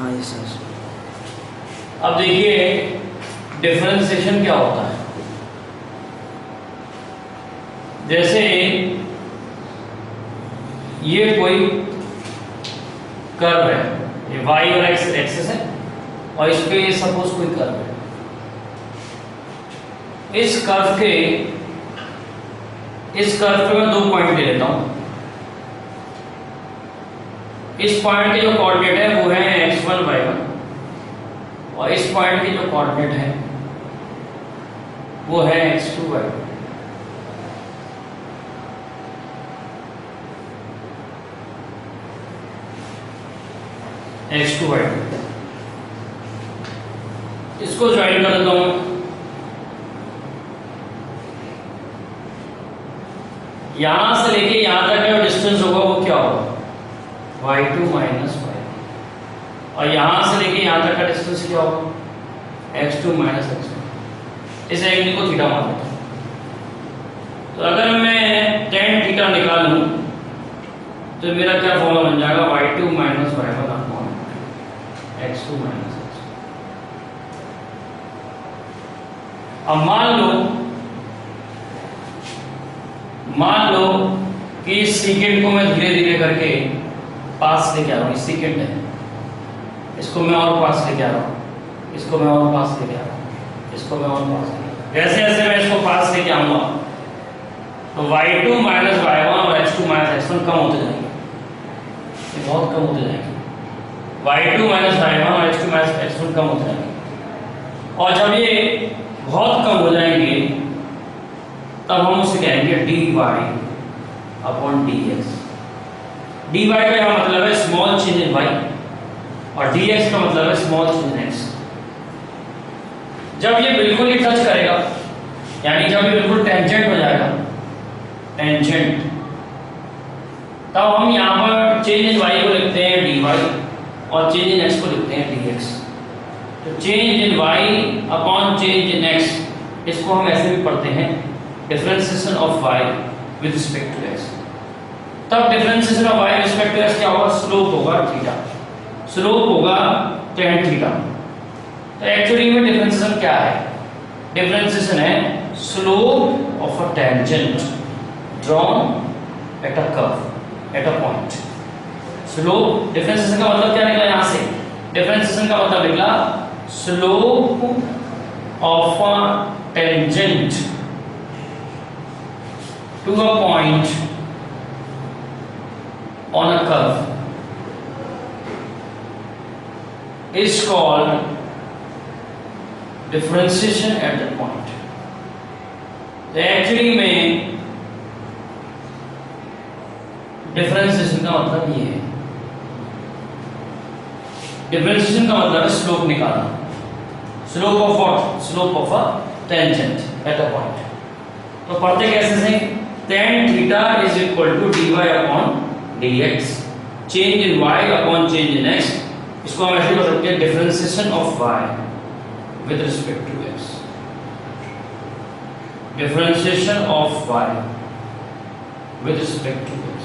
हाँ ये सर। अब देखिए डिफरेंशिएशन क्या होता है। जैसे ये कोई कर्व है, ये y और x एक्सिस है और इस पे सपोज कोई कर्व है। इस कर्व पे मैं 2 पॉइंट ले लेता हूं। इस पॉइंट के जो कोऑर्डिनेट है वो है x1 y1 और इस पॉइंट के जो कोऑर्डिनेट है वो है x2 y2। x2 y2 इसको ज्वाइन कर देता हूं। यहां से लेके यहां तक का डिस्टेंस होगा वो क्या होगा, y2 माइनस y, और यहां से लेके यहां तक का डिस्टेंस क्या होगा, x2 माइनस x1। इस एंगल को थीटा मान लेता हूं। तो अगर मैं tan थीटा निकाल लूं तो मेरा क्या फॉर्मूला बन जाएगा, y2 minus y1 upon x2 minus x। अब मान लो कि इस सीकेंड को मैं धीरे धीरे करके पास लेके आ रहा हूँ। इस सीकेंड है, इसको मैं और पास लेके आ रहा हूँ, इसको मैं और पास लेके आ रहा हूँ, इसको मैं और पास लेके आ रहा हूँ। जैसे जैसे मैं इसको पास लेके आऊंगा तो y2 माइनस y1 और x2 माइनस x1 कम होते जाएंगे, ये बहुत कम होते जाएंगे। y2 माइनस y1 और x2 माइनस x1 कम होते जाएंगे, और जब ये बहुत कम हो जाएंगे तब हम उसे कहेंगे dy अपॉन dx। dy का क्या मतलब है, स्मॉल चेंज इन y, और dx का मतलब है स्मॉल चेंज इन x। जब ये बिल्कुल ही टच करेगा, यानी जब ये बिल्कुल टेंजेंट हो जाएगा, टेंजेंट, तब हम यहाँ पर चेंज इन y को लिखते हैं dy और चेंज इन x को लिखते हैं dx। तो change in y upon change in x, इसको हम ऐसे भी पढ़ते हैं differentiation of y with respect to x। तब differentiation of y with respect to x क्या होगा, स्लोप होगा थीटा, स्लोप होगा tan थीटा। तो एक्चुअली में डिफरेंशिएशन क्या है, डिफरेंशिएशन है slope of a tangent drawn at a curve at a point. Slope, differentiation का मतलब क्या निकला यहाँ से, डिफरेंशिएशन का मतलब निकला slope of a tangent to a point on a curve is called differentiation at that point। तो एक्चुअली में डिफरेंशिएशन का मतलब ये है, डिफरेंशिएशन का मतलब है स्लोप निकालना, slope of what, slope of a tangent at a point. तो पढ़ते कैसे से, tan theta is equal to dy upon dx, change in y upon change in x। इसको हम ऐसे लिख सकते हैं differentiation of y with respect to x, differentiation of y with respect to x।